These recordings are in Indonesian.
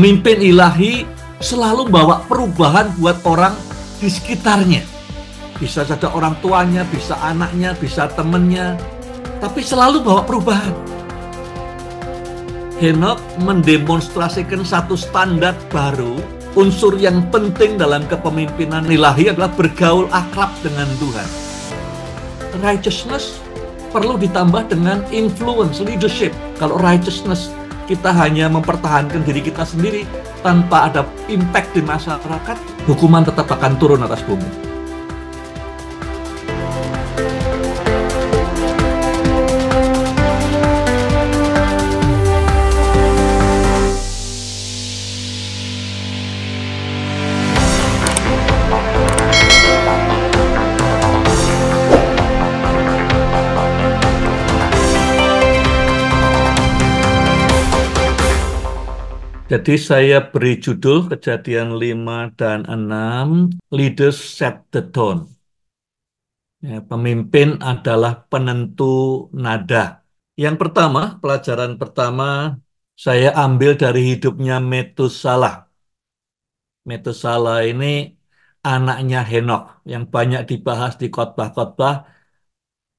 Pemimpin ilahi selalu bawa perubahan buat orang di sekitarnya. Bisa saja orang tuanya, bisa anaknya, bisa temannya, tapi selalu bawa perubahan. Henokh mendemonstrasikan satu standar baru. Unsur yang penting dalam kepemimpinan ilahi adalah bergaul akrab dengan Tuhan. Righteousness perlu ditambah dengan influence, leadership. Kalau righteousness kita hanya mempertahankan diri kita sendiri tanpa ada impact di masyarakat, hukuman tetap akan turun atas bumi. Jadi saya beri judul Kejadian 5 dan 6, Leaders Set the Tone. Ya, pemimpin adalah penentu nada. Yang pertama, pelajaran pertama, saya ambil dari hidupnya Metusalah. Metusalah ini anaknya Henokh yang banyak dibahas di khotbah-khotbah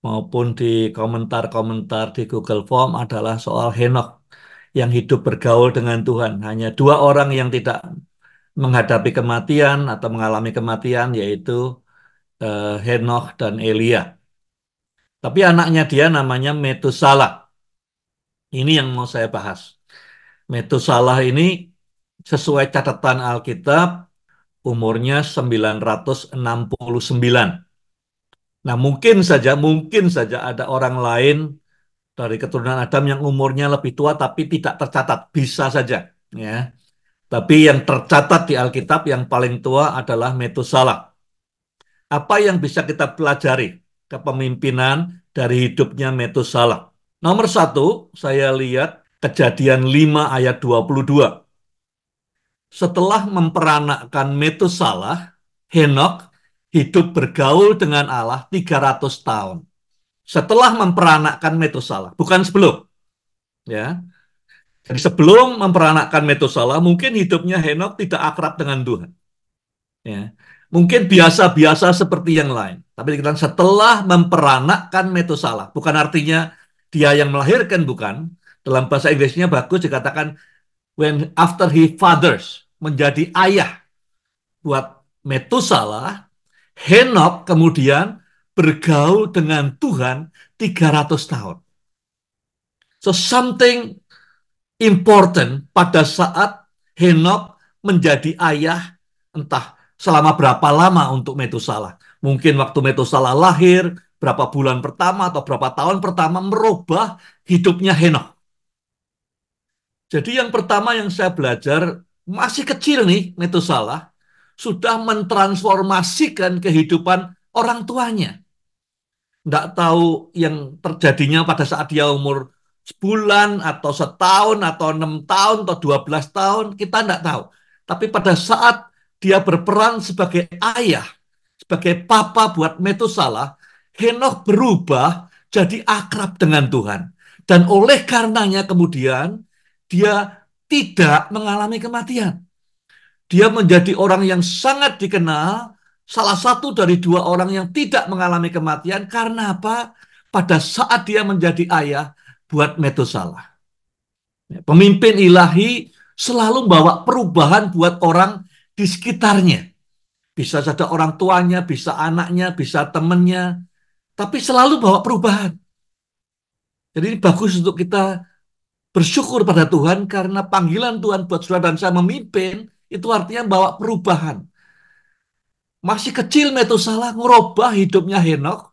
maupun di komentar-komentar di Google Form adalah soal Henokh yang hidup bergaul dengan Tuhan. Hanya dua orang yang tidak menghadapi kematian atau mengalami kematian, yaitu Henokh dan Elia. Tapi anaknya dia namanya Metusalah. Ini yang mau saya bahas. Metusalah ini sesuai catatan Alkitab umurnya 969. Nah, mungkin saja ada orang lain dari keturunan Adam yang umurnya lebih tua tapi tidak tercatat, bisa saja, ya. Tapi yang tercatat di Alkitab yang paling tua adalah Metusalah. Apa yang bisa kita pelajari kepemimpinan dari hidupnya Metusalah? Nomor 1, saya lihat Kejadian 5 ayat 22. Setelah memperanakkan Metusalah, Henokh hidup bergaul dengan Allah 300 tahun. Setelah memperanakkan Metusalah, bukan sebelum. Ya. Jadi sebelum memperanakkan Metusalah, mungkin hidupnya Henokh tidak akrab dengan Tuhan. Ya. Mungkin biasa-biasa seperti yang lain. Tapi dikatakan setelah memperanakkan Metusalah, bukan artinya dia yang melahirkan, bukan. Dalam bahasa Inggrisnya bagus dikatakan when after he fathers, menjadi ayah buat Metusalah, Henokh kemudian bergaul dengan Tuhan 300 tahun. So something important pada saat Henokh menjadi ayah, entah selama berapa lama untuk Metusalah. Mungkin waktu Metusalah lahir, berapa bulan pertama atau berapa tahun pertama merubah hidupnya Henokh. Jadi yang pertama yang saya belajar, masih kecil nih Metusalah, sudah mentransformasikan kehidupan orang tuanya. Nggak tahu yang terjadinya pada saat dia umur sebulan, atau setahun, atau 6 tahun, atau 12 tahun, kita nggak tahu. Tapi pada saat dia berperan sebagai ayah, sebagai papa buat Metusalah, Henokh berubah jadi akrab dengan Tuhan. Dan oleh karenanya kemudian, dia tidak mengalami kematian. Dia menjadi orang yang sangat dikenal, salah satu dari dua orang yang tidak mengalami kematian. Karena apa? Pada saat dia menjadi ayah buat Metusalah. Pemimpin ilahi selalu bawa perubahan buat orang di sekitarnya. Bisa saja orang tuanya, bisa anaknya, bisa temannya, tapi selalu bawa perubahan. Jadi ini bagus untuk kita bersyukur pada Tuhan karena panggilan Tuhan buat saudara dan saya memimpin, itu artinya bawa perubahan. Masih kecil Metusalah ngerubah hidupnya Henokh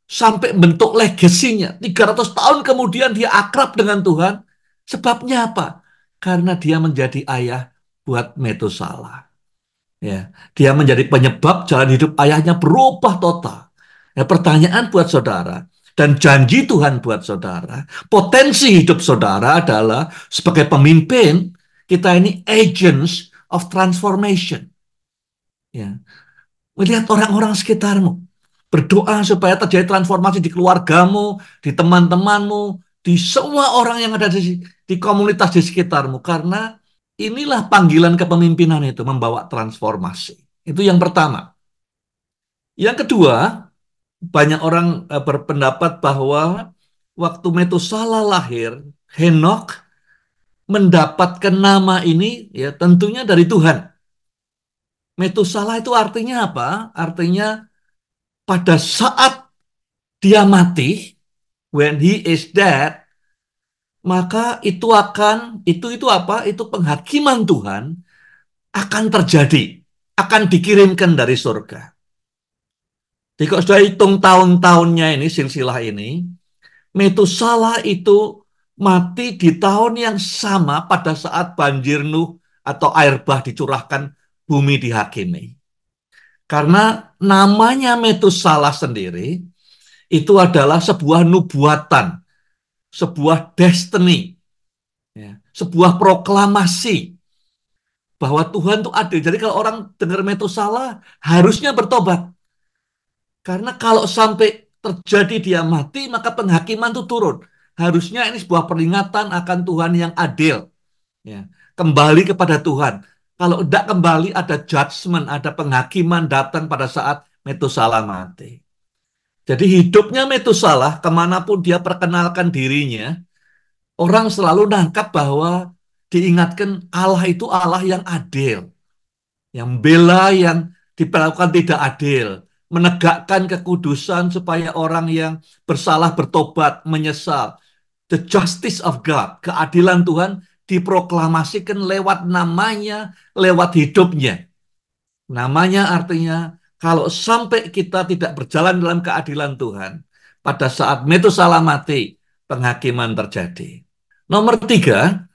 sampai bentuk legasinya. 300 tahun kemudian dia akrab dengan Tuhan. Sebabnya apa? Karena dia menjadi ayah buat Metusalah. Ya, dia menjadi penyebab jalan hidup ayahnya berubah total. Ya, pertanyaan buat saudara dan janji Tuhan buat saudara, potensi hidup saudara adalah sebagai pemimpin, kita ini agents of transformation. Ya. Melihat orang-orang sekitarmu. Berdoa supaya terjadi transformasi di keluargamu, di teman-temanmu, di semua orang yang ada di komunitas di sekitarmu. Karena Inilah panggilan kepemimpinan itu, membawa transformasi. Itu yang pertama. Yang kedua, banyak orang berpendapat bahwa waktu Metusala lahir, Henokh mendapatkan nama ini ya tentunya dari Tuhan. Metusala itu artinya apa? Artinya pada saat dia mati, when he is dead, maka itu apa? Itu penghakiman Tuhan akan terjadi, akan dikirimkan dari surga. Jadi kalau sudah hitung tahun-tahunnya ini, silsilah ini, Metusala itu mati di tahun yang sama pada saat banjir Nuh atau air bah dicurahkan, bumi dihakimi. Karena namanya Metusala sendiri itu adalah sebuah nubuatan, sebuah destiny, ya, sebuah proklamasi bahwa Tuhan itu adil. Jadi kalau orang dengar Metusala harusnya bertobat. Karena kalau sampai terjadi dia mati, maka penghakiman itu turun. Harusnya ini sebuah peringatan akan Tuhan yang adil. Ya. Kembali kepada Tuhan. Kalau tidak kembali ada judgment, ada penghakiman datang pada saat Metusala mati. Jadi hidupnya Metusala, kemanapun dia perkenalkan dirinya, orang selalu nangkap bahwa diingatkan Allah itu Allah yang adil. Yang bela yang diperlakukan tidak adil, menegakkan kekudusan supaya orang yang bersalah bertobat, menyesal. The justice of God, keadilan Tuhan diproklamasikan lewat namanya, lewat hidupnya. Namanya artinya kalau sampai kita tidak berjalan dalam keadilan Tuhan, pada saat Metusala mati, penghakiman terjadi. Nomor tiga,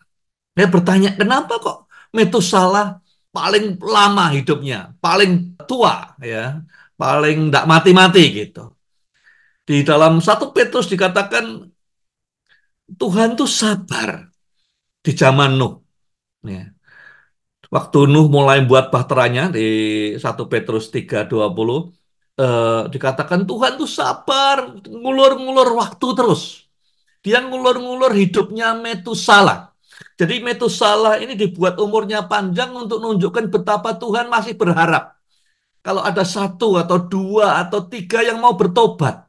saya bertanya, kenapa kok Metusala paling lama hidupnya, paling tua, ya, paling tidak mati-mati gitu. Di dalam 1 Petrus dikatakan Tuhan tuh sabar di zaman Nuh. Ya. Waktu Nuh mulai buat bahteranya di 1 Petrus 3:20, dikatakan Tuhan tuh sabar, ngulur-ngulur waktu terus. Dia ngulur-ngulur hidupnya Metusala. Jadi Metusala ini dibuat umurnya panjang untuk menunjukkan betapa Tuhan masih berharap. Kalau ada satu atau dua atau tiga yang mau bertobat.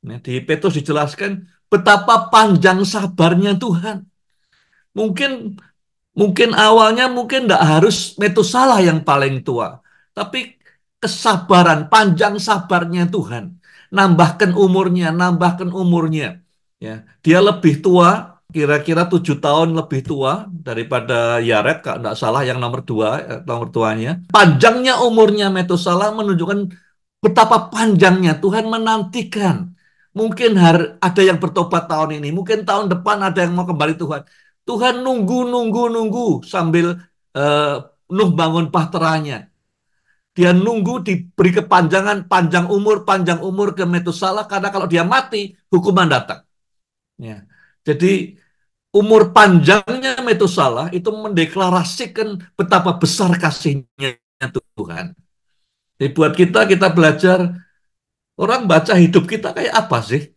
Nah, di Petrus dijelaskan betapa panjang sabarnya Tuhan. Mungkin mungkin awalnya mungkin tidak harus Metusala yang paling tua. Tapi kesabaran, panjang sabarnya Tuhan. Nambahkan umurnya. Ya, dia lebih tua, kira-kira 7 tahun lebih tua daripada Yared, kalau tidak salah yang nomor dua, nomor tuanya. Panjangnya umurnya Metusala menunjukkan betapa panjangnya Tuhan menantikan. Mungkin ada yang bertobat tahun ini, mungkin tahun depan ada yang mau kembali Tuhan. Tuhan nunggu sambil eh, Nuh bangun bahteranya. Dia nunggu diberi kepanjangan, panjang umur ke Metusala, karena kalau dia mati, hukuman datang. Ya. Jadi umur panjangnya Metusala itu mendeklarasikan betapa besar kasihnya Tuhan. Jadi buat kita belajar, orang baca hidup kita kayak apa sih?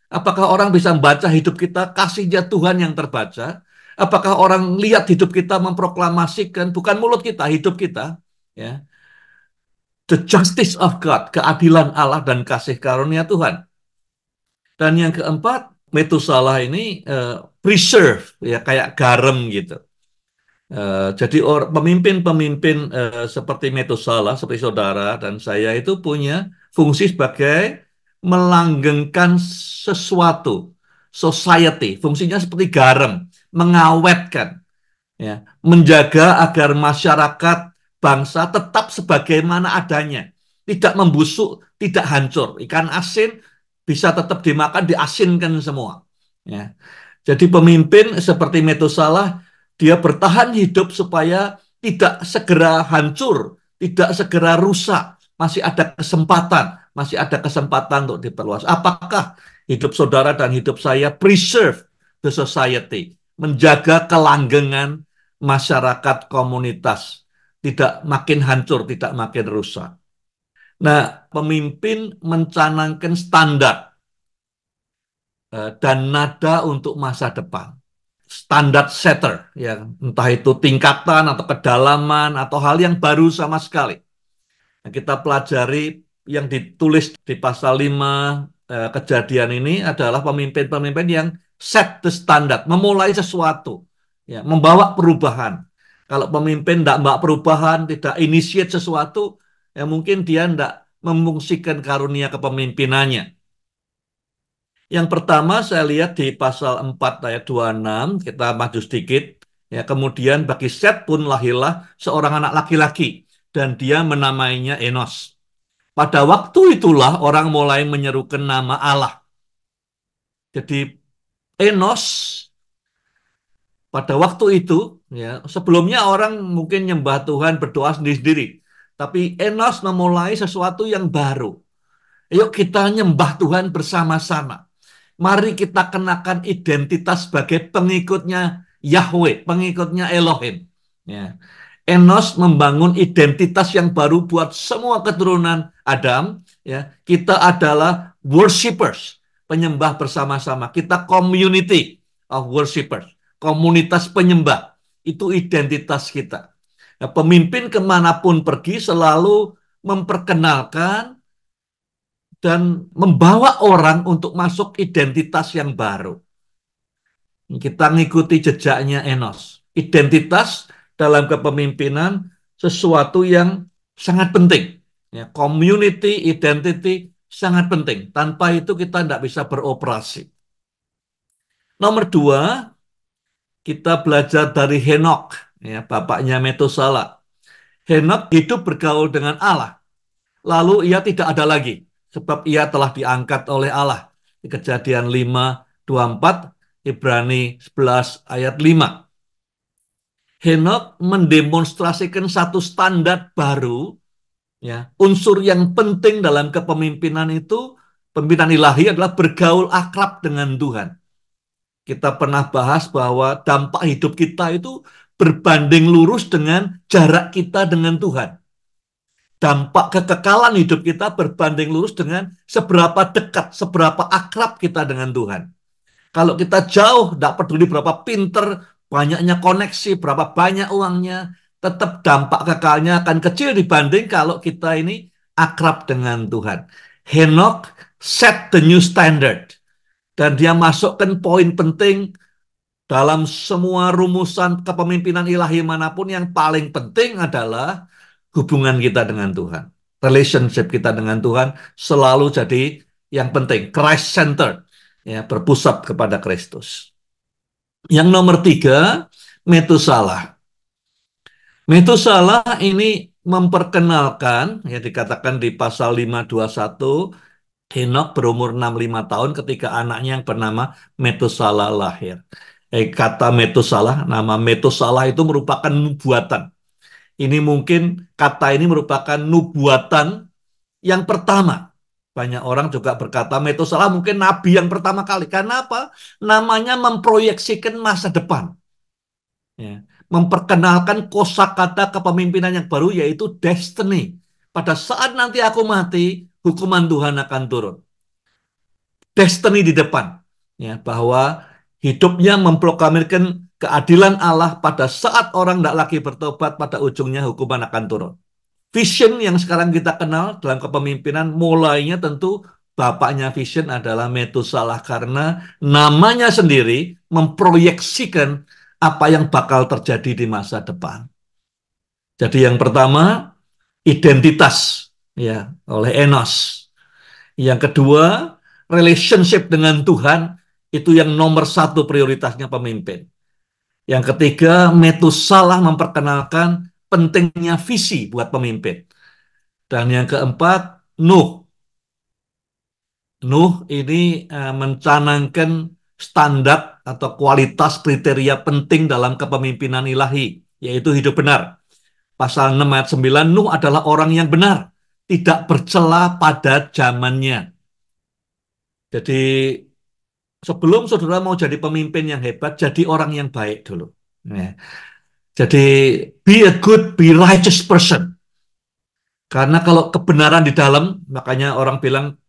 Apakah orang bisa membaca hidup kita kasihnya Tuhan yang terbaca? Apakah orang lihat hidup kita memproklamasikan, bukan mulut kita, hidup kita, ya, the justice of God, keadilan Allah dan kasih karunia Tuhan. Dan yang keempat, Metusala ini preserve, ya kayak garam gitu. Jadi pemimpin-pemimpin seperti Metusala, seperti saudara dan saya itu punya fungsi sebagai melanggengkan sesuatu, society. Fungsinya seperti garam, mengawetkan, ya, menjaga agar masyarakat bangsa tetap sebagaimana adanya, tidak membusuk, tidak hancur. Ikan asin bisa tetap dimakan, diasinkan semua. Ya. Jadi pemimpin seperti Metusala, dia bertahan hidup supaya tidak segera hancur, tidak segera rusak, masih ada kesempatan untuk diperluas. Apakah hidup saudara dan hidup saya preserve the society, menjaga kelanggengan masyarakat komunitas, tidak makin hancur, tidak makin rusak. Nah, pemimpin mencanangkan standar dan nada untuk masa depan. standar setter, ya, entah itu tingkatan atau kedalaman atau hal yang baru sama sekali. Nah, kita pelajari yang ditulis di pasal 5 kejadian ini adalah pemimpin-pemimpin yang set the standard, memulai sesuatu, ya, membawa perubahan. Kalau pemimpin tidak membawa perubahan, tidak initiate sesuatu, ya mungkin dia tidak memfungsikan karunia kepemimpinannya. Yang pertama saya lihat di pasal 4 ayat 26, kita maju sedikit. Ya, kemudian bagi Set pun lahirlah seorang anak laki-laki dan dia menamainya Enos. Pada waktu itulah orang mulai menyerukan nama Allah. Jadi Enos pada waktu itu, ya, sebelumnya orang mungkin nyembah Tuhan berdoa sendiri-sendiri. Tapi Enos memulai sesuatu yang baru. Yuk kita nyembah Tuhan bersama-sama. Mari kita kenakan identitas sebagai pengikutnya Yahweh, pengikutnya Elohim. Ya. Enos membangun identitas yang baru buat semua keturunan Adam. Ya. Kita adalah worshipers, penyembah bersama-sama. Kita community of worshipers, komunitas penyembah. Itu identitas kita. Nah, pemimpin kemanapun pergi selalu memperkenalkan dan membawa orang untuk masuk identitas yang baru. Kita ngikuti jejaknya Enos. Identitas dalam kepemimpinan sesuatu yang sangat penting. Ya, community identity sangat penting. Tanpa itu kita tidak bisa beroperasi. Nomor 2, kita belajar dari Henok, ya, bapaknya Metusala. Henok hidup bergaul dengan Allah. Lalu ia tidak ada lagi, sebab ia telah diangkat oleh Allah. Di Kejadian 5:24, Ibrani 11 ayat 5. Henok mendemonstrasikan satu standar baru, ya, unsur yang penting dalam kepemimpinan itu, pemimpinan ilahi adalah bergaul akrab dengan Tuhan. Kita pernah bahas bahwa dampak hidup kita itu berbanding lurus dengan jarak kita dengan Tuhan. Dampak kekekalan hidup kita berbanding lurus dengan seberapa dekat, seberapa akrab kita dengan Tuhan. Kalau kita jauh, tidak peduli berapa pinter, banyaknya koneksi, berapa banyak uangnya, tetap dampak kekalnya akan kecil dibanding kalau kita ini akrab dengan Tuhan. Henok set the new standard. Dan dia masukkan poin penting dalam semua rumusan kepemimpinan ilahi manapun, yang paling penting adalah hubungan kita dengan Tuhan. Relationship kita dengan Tuhan selalu jadi yang penting. Christ-centered. Ya, berpusat kepada Kristus. Yang nomor 3, Metusalah. Metusalah ini memperkenalkan, ya, dikatakan di pasal 5:21, Henok berumur 65 tahun ketika anaknya yang bernama Metusalah lahir. Kata Metusalah, nama Metusalah itu merupakan nubuatan. Ini mungkin kata ini merupakan nubuatan yang pertama. Banyak orang juga berkata Metusalah mungkin nabi yang pertama kali. Karena apa? Namanya memproyeksikan masa depan. Ya. Memperkenalkan kosakata kepemimpinan yang baru, yaitu destiny. Pada saat nanti aku mati, hukuman Tuhan akan turun. Destiny di depan. Ya, bahwa hidupnya memproklamirkan keadilan Allah. Pada saat orang tidak lagi bertobat, pada ujungnya hukuman akan turun. Vision yang sekarang kita kenal dalam kepemimpinan mulainya tentu bapaknya vision adalah Metusalah, karena namanya sendiri memproyeksikan apa yang bakal terjadi di masa depan. Jadi yang pertama, identitas, ya, oleh Enos. Yang kedua, relationship dengan Tuhan, itu yang nomor 1 prioritasnya pemimpin. Yang ketiga, Metusalah memperkenalkan pentingnya visi buat pemimpin. Dan yang keempat, Nuh. Nuh ini mencanangkan standar atau kualitas kriteria penting dalam kepemimpinan ilahi, yaitu hidup benar. Pasal 6 ayat 9, Nuh adalah orang yang benar, tidak bercela pada zamannya. Jadi sebelum saudara mau jadi pemimpin yang hebat, jadi orang yang baik dulu. Ya. Jadi be a good, be righteous person. Karena kalau kebenaran di dalam, makanya orang bilang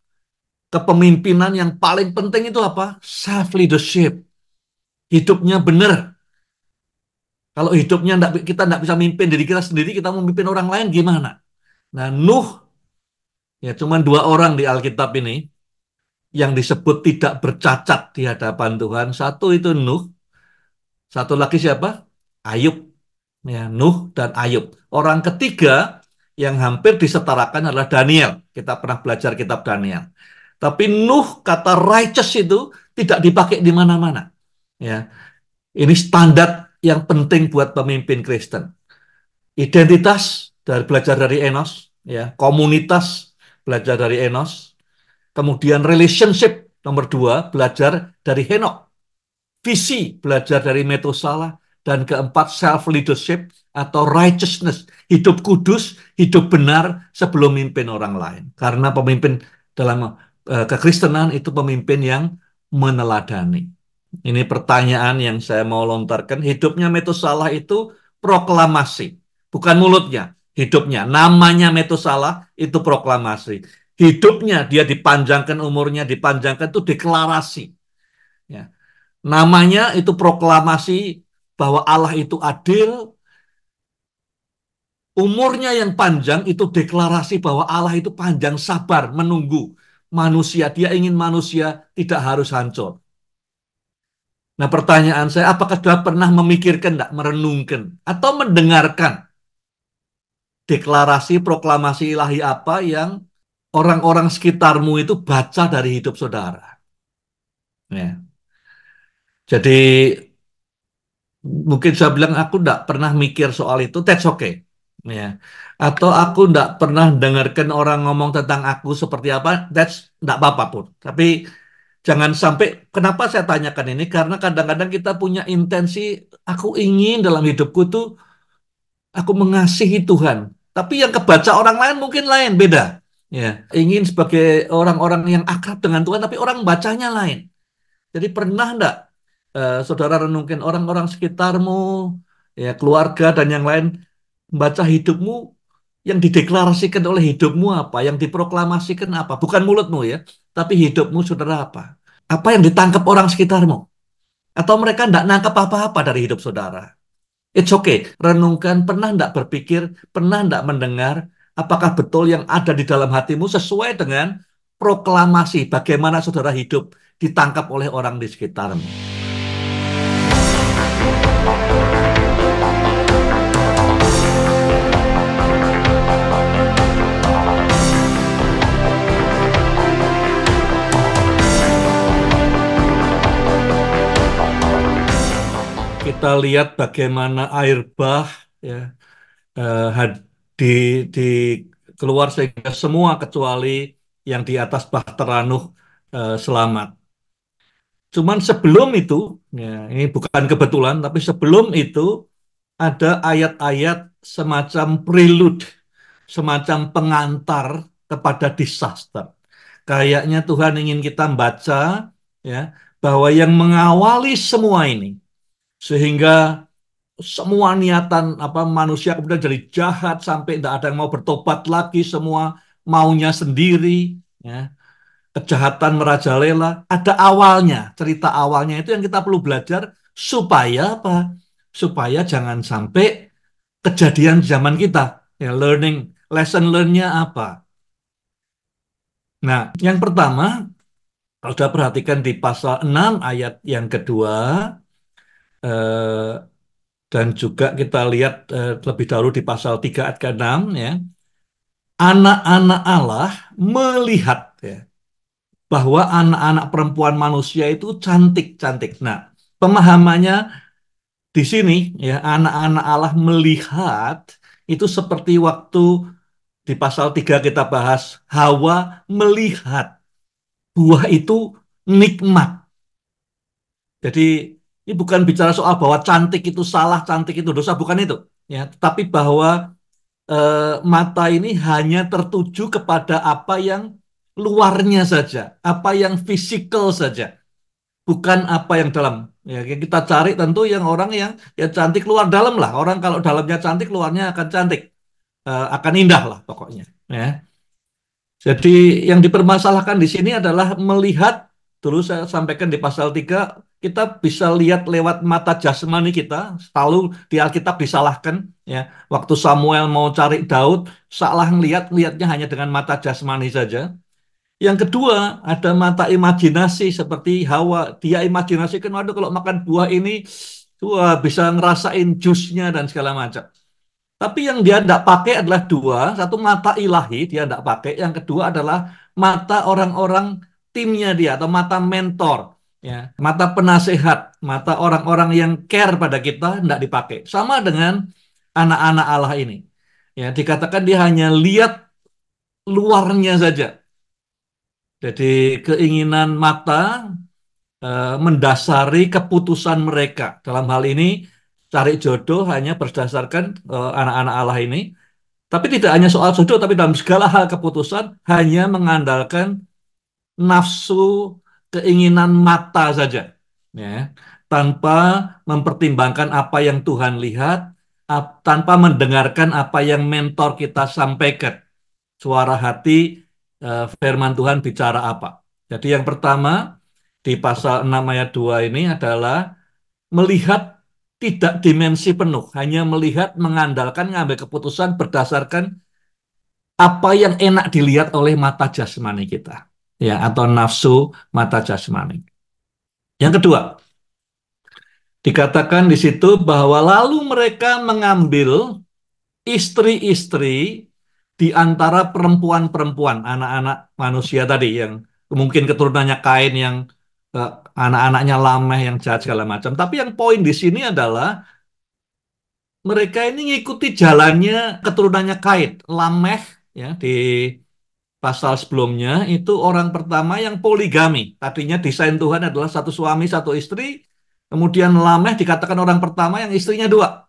kepemimpinan yang paling penting itu apa? Self leadership. hidupnya benar. Kalau hidupnya kita nggak bisa mimpin diri kita sendiri, kita mau mimpin orang lain gimana? Nah, Nuh, ya cuman dua orang di Alkitab ini yang disebut tidak bercacat di hadapan Tuhan. Satu itu Nuh, satu lagi siapa? Ayub. Ya, Nuh dan Ayub. Orang ketiga yang hampir disetarakan adalah Daniel. Kita pernah belajar kitab Daniel. Tapi Nuh, kata righteous itu tidak dipakai di mana-mana. Ya, ini standar yang penting buat pemimpin Kristen. Identitas dari belajar dari Enos, ya, komunitas belajar dari Enos, kemudian relationship nomor dua belajar dari Henok, visi belajar dari Metusala, dan keempat self leadership atau righteousness, hidup kudus, hidup benar sebelum mimpin orang lain. Karena pemimpin dalam kekristenan itu pemimpin yang meneladani. Ini pertanyaan yang saya mau lontarkan. Hidupnya Metusala itu proklamasi, bukan mulutnya. Hidupnya, namanya Metusala itu proklamasi. Hidupnya dia dipanjangkan umurnya, dipanjangkan itu deklarasi. Ya. Namanya itu proklamasi bahwa Allah itu adil. Umurnya yang panjang itu deklarasi bahwa Allah itu panjang sabar menunggu manusia. Dia ingin manusia tidak harus hancur. Nah, pertanyaan saya, apakah sudah pernah memikirkan, enggak, merenungkan, atau mendengarkan deklarasi proklamasi ilahi apa yang orang-orang sekitarmu itu baca dari hidup saudara? Ya. Jadi, mungkin saya bilang, aku enggak pernah mikir soal itu, that's okay. Ya. Atau aku enggak pernah dengarkan orang ngomong tentang aku seperti apa, that's enggak apa-apa pun. Tapi, jangan sampai, kenapa saya tanyakan ini? Karena kadang-kadang kita punya intensi, aku ingin dalam hidupku tuh aku mengasihi Tuhan. Tapi yang kebaca orang lain mungkin lain, beda. Ya, ingin sebagai orang-orang yang akrab dengan Tuhan, tapi orang bacanya lain. Jadi pernah enggak saudara renungin orang-orang sekitarmu, ya keluarga dan yang lain membaca hidupmu yang dideklarasikan oleh hidupmu apa, yang diproklamasikan apa, bukan mulutmu ya, tapi hidupmu saudara apa? Apa yang ditangkap orang sekitarmu? Atau mereka enggak nangkap apa-apa dari hidup saudara? It's okay. Renungkan, pernah enggak berpikir, pernah enggak mendengar, apakah betul yang ada di dalam hatimu sesuai dengan proklamasi bagaimana saudara hidup ditangkap oleh orang di sekitarmu. Kita lihat bagaimana air bah ya di, di keluar sehingga semua kecuali yang di atas bahtera Nuh selamat. Cuman sebelum itu, ya, ini bukan kebetulan, tapi sebelum itu ada ayat-ayat semacam prelude, semacam pengantar kepada disaster. Kayaknya Tuhan ingin kita baca ya bahwa yang mengawali semua ini sehingga semua niatan apa manusia kemudian jadi jahat sampai tidak ada yang mau bertobat lagi, semua maunya sendiri, ya, kejahatan merajalela. Ada awalnya, cerita awalnya itu yang kita perlu belajar supaya apa? Supaya jangan sampai kejadian zaman kita. Ya, lesson learn-nya apa? Nah, yang pertama, kalau sudah perhatikan di pasal 6 ayat yang kedua, eh, dan juga kita lihat lebih dahulu di pasal 3 ayat ke-6, ya, anak-anak Allah melihat ya, bahwa anak-anak perempuan manusia itu cantik-cantik. Nah, pemahamannya di sini ya, anak-anak Allah melihat itu seperti waktu di pasal 3 kita bahas Hawa melihat buah itu nikmat. Jadi ini bukan bicara soal bahwa cantik itu salah, cantik itu dosa, bukan itu. Ya, tapi bahwa eh, mata ini hanya tertuju kepada apa yang luarnya saja, apa yang fisikal saja, bukan apa yang dalam. Ya, yang kita cari tentu yang orang yang ya cantik luar dalam lah. Orang kalau dalamnya cantik, luarnya akan cantik, akan indah lah pokoknya. Ya. Jadi yang dipermasalahkan di sini adalah melihat, dulu saya sampaikan di pasal 3 kita bisa lihat lewat mata jasmani kita, selalu di Alkitab disalahkan, ya. Waktu Samuel mau cari Daud, salah lihatnya hanya dengan mata jasmani saja. Yang kedua, ada mata imajinasi seperti Hawa. Dia imajinasikan, waduh kalau makan buah ini, wah bisa ngerasain jusnya dan segala macam. Tapi yang dia tidak pakai adalah dua, satu mata ilahi dia tidak pakai, yang kedua adalah mata orang-orang timnya dia atau mata mentor, ya, mata penasehat, mata orang-orang yang care pada kita tidak dipakai. Sama dengan anak-anak Allah ini, ya dikatakan dia hanya lihat luarnya saja. Jadi keinginan mata mendasari keputusan mereka. Dalam hal ini cari jodoh hanya berdasarkan anak-anak Allah ini. Tapi tidak hanya soal jodoh, tapi dalam segala hal keputusan hanya mengandalkan nafsu, keinginan mata saja, ya, tanpa mempertimbangkan apa yang Tuhan lihat, tanpa mendengarkan apa yang mentor kita sampaikan, suara hati, firman Tuhan bicara apa. Jadi yang pertama di pasal 6 ayat 2 ini adalah melihat tidak dimensi penuh, hanya melihat mengandalkan ngambil keputusan berdasarkan apa yang enak dilihat oleh mata jasmani kita, ya, atau nafsu mata jasmani. Yang kedua, dikatakan di situ bahwa lalu mereka mengambil istri-istri di antara perempuan-perempuan, anak-anak manusia tadi yang mungkin keturunannya Kain, yang eh, anak-anaknya Lameh yang jahat segala macam. Tapi yang poin di sini adalah mereka ini ngikuti jalannya keturunannya Kain, Lameh, ya, di pasal sebelumnya itu orang pertama yang poligami. Tadinya desain Tuhan adalah satu suami, satu istri. Kemudian Lameh dikatakan orang pertama yang istrinya dua.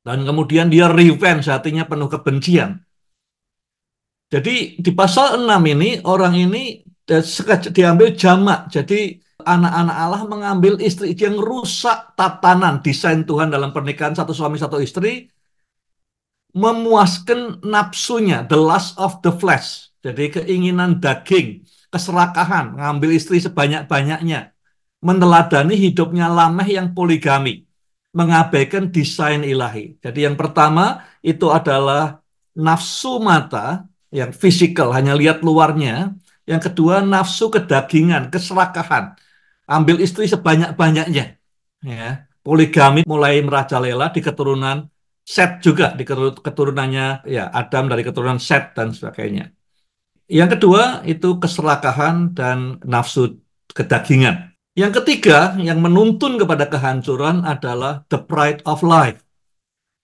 Dan kemudian dia revenge, hatinya penuh kebencian. Jadi di pasal 6 ini orang ini diambil jamak. Jadi anak-anak Allah mengambil istri yang rusak tatanan desain Tuhan dalam pernikahan satu suami, satu istri, memuaskan nafsunya, the lust of the flesh. Jadi keinginan daging, keserakahan, mengambil istri sebanyak-banyaknya, meneladani hidupnya Lameh yang poligami, mengabaikan desain ilahi. Jadi yang pertama itu adalah nafsu mata, yang fisikal, hanya lihat luarnya. Yang kedua nafsu kedagingan, keserakahan, ambil istri sebanyak-banyaknya. Ya, poligami mulai merajalela di keturunan Set juga, di keturunannya, ya, Adam dari keturunan Set dan sebagainya. Yang kedua itu keserakahan dan nafsu kedagingan. Yang ketiga yang menuntun kepada kehancuran adalah the pride of life.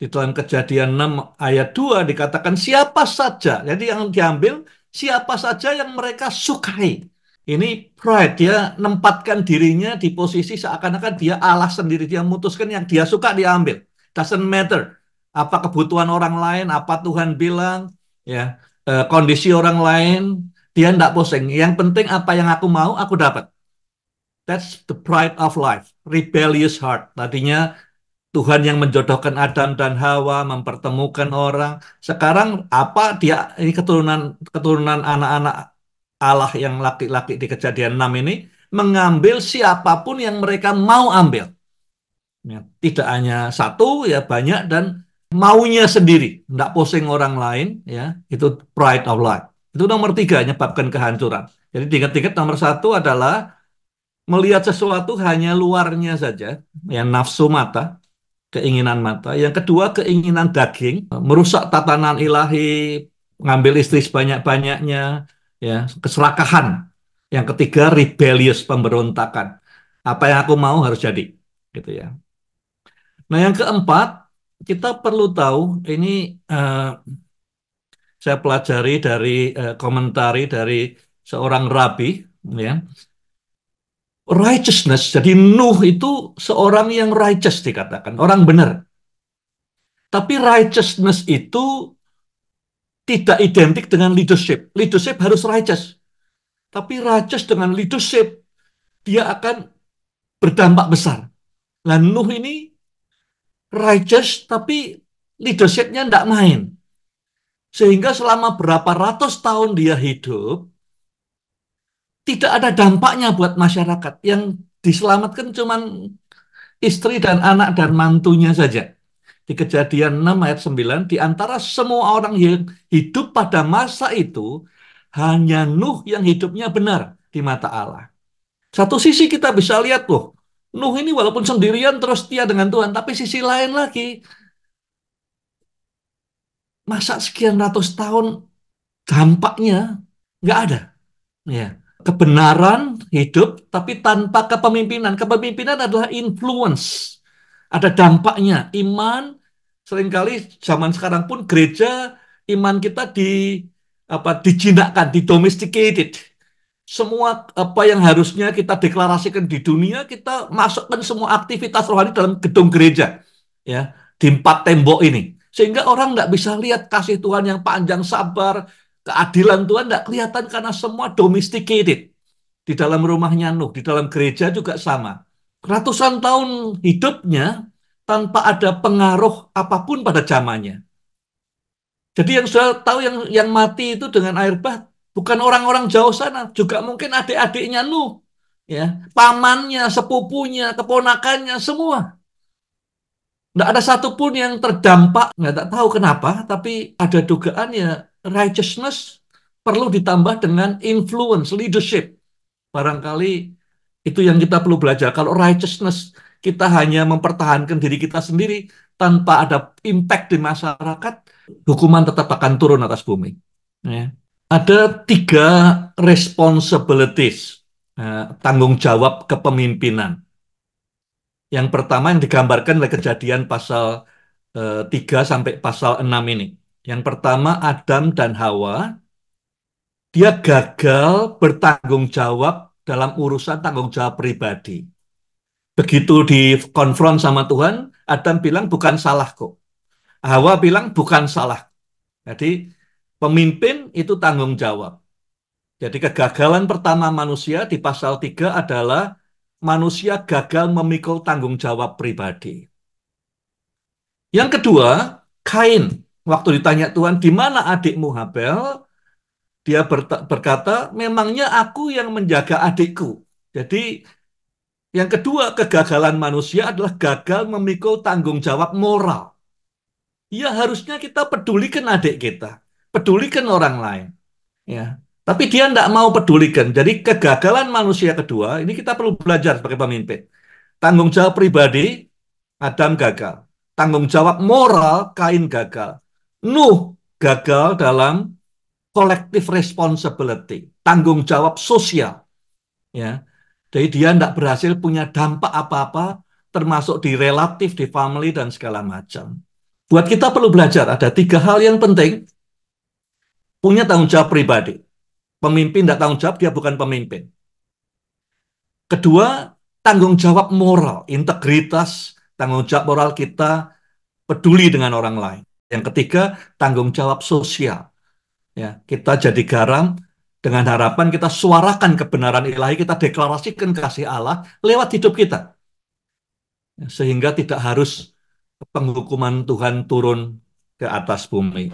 Di dalam Kejadian 6 ayat 2 dikatakan siapa saja. Jadi yang diambil siapa saja yang mereka sukai. Ini pride, dia nempatkan dirinya di posisi seakan-akan dia Allah sendiri, dia memutuskan yang dia suka diambil. Doesn't matter apa kebutuhan orang lain, apa Tuhan bilang, ya, kondisi orang lain, dia tidak pusing. Yang penting apa yang aku mau, aku dapat. That's the pride of life, rebellious heart. Tadinya Tuhan yang menjodohkan Adam dan Hawa, mempertemukan orang. Sekarang apa dia ini keturunan keturunan anak-anak Allah yang laki-laki di Kejadian 6 ini mengambil siapapun yang mereka mau ambil. Ya, tidak hanya satu, ya banyak, dan maunya sendiri, tidak pusing orang lain, ya. Itu pride of life. Itu nomor tiga, menyebabkan kehancuran. Jadi tingkat-tingkat nomor satu adalah melihat sesuatu hanya luarnya saja, ya, nafsu mata, keinginan mata. Yang kedua, keinginan daging, merusak tatanan ilahi, ngambil istri sebanyak-banyaknya, ya, keserakahan. Yang ketiga, rebellious, pemberontakan. Apa yang aku mau harus jadi, gitu ya. Nah, yang keempat, kita perlu tahu ini, eh, saya pelajari dari komentari dari seorang rabi, ya. Righteousness, jadi Nuh itu seorang yang righteous dikatakan, orang benar. Tapi righteousness itu tidak identik dengan leadership. Leadership harus righteous. Tapi righteous dengan leadership, dia akan berdampak besar. Nah, Nuh ini righteous, tapi leadershipnya tidak main. Sehingga selama berapa ratus tahun dia hidup, tidak ada dampaknya buat masyarakat. Yang diselamatkan cuman istri dan anak dan mantunya saja. Di Kejadian 6 ayat 9, di antara semua orang yang hidup pada masa itu, hanya Nuh yang hidupnya benar di mata Allah. Satu sisi kita bisa lihat tuh, Nuh ini walaupun sendirian terus setia dengan Tuhan, tapi sisi lain lagi, masa sekian ratus tahun dampaknya nggak ada. Ya. Kebenaran hidup, tapi tanpa kepemimpinan. Kepemimpinan adalah influence. Ada dampaknya. Iman, seringkali zaman sekarang pun gereja, iman kita dijinakkan, didomesticated. Semua apa yang harusnya kita deklarasikan di dunia, kita masukkan semua aktivitas rohani dalam gedung gereja. Ya, di empat tembok ini. Sehingga orang nggak bisa lihat kasih Tuhan yang panjang sabar, keadilan Tuhan nggak kelihatan karena semua domesticated. Di dalam rumahnya Nuh, di dalam gereja juga sama. Ratusan tahun hidupnya tanpa ada pengaruh apapun pada zamannya. Jadi yang sudah tahu yang mati itu dengan air bah bukan orang-orang jauh sana, juga mungkin adik-adiknya Nuh, ya, pamannya, sepupunya, keponakannya semua. Nggak ada satupun yang terdampak, nggak tahu kenapa, tapi ada dugaan ya righteousness perlu ditambah dengan influence, leadership. Barangkali itu yang kita perlu belajar. Kalau righteousness kita hanya mempertahankan diri kita sendiri tanpa ada impact di masyarakat, hukuman tetap akan turun atas bumi. Ya. Ada tiga responsibilities, tanggung jawab kepemimpinan. Yang pertama yang digambarkan oleh Kejadian pasal 3 sampai pasal 6 ini. Yang pertama Adam dan Hawa, dia gagal bertanggung jawab dalam urusan tanggung jawab pribadi. Begitu dikonfront sama Tuhan, Adam bilang bukan salahku. Hawa bilang bukan salah. Jadi pemimpin itu tanggung jawab. Jadi kegagalan pertama manusia di pasal 3 adalah manusia gagal memikul tanggung jawab pribadi. Yang kedua, Kain. Waktu ditanya Tuhan, di mana adikmu Habel? Dia berkata, memangnya aku yang menjaga adikku. Jadi yang kedua, kegagalan manusia adalah gagal memikul tanggung jawab moral. Ya harusnya kita pedulikan adik kita, pedulikan orang lain. Ya, tapi dia tidak mau pedulikan. Jadi kegagalan manusia kedua, ini kita perlu belajar sebagai pemimpin. Tanggung jawab pribadi, Adam gagal. Tanggung jawab moral, Kain gagal. Nuh gagal dalam collective responsibility, tanggung jawab sosial. Ya, jadi dia tidak berhasil punya dampak apa-apa, termasuk di relatif, di family, dan segala macam. Buat kita perlu belajar, ada tiga hal yang penting. Punya tanggung jawab pribadi. Pemimpin tidak tanggung jawab, dia bukan pemimpin. Kedua, tanggung jawab moral, integritas, tanggung jawab moral kita peduli dengan orang lain. Yang ketiga, tanggung jawab sosial. Ya, kita jadi garam dengan harapan kita suarakan kebenaran ilahi, kita deklarasikan kasih Allah lewat hidup kita. Sehingga tidak harus penghukuman Tuhan turun ke atas bumi.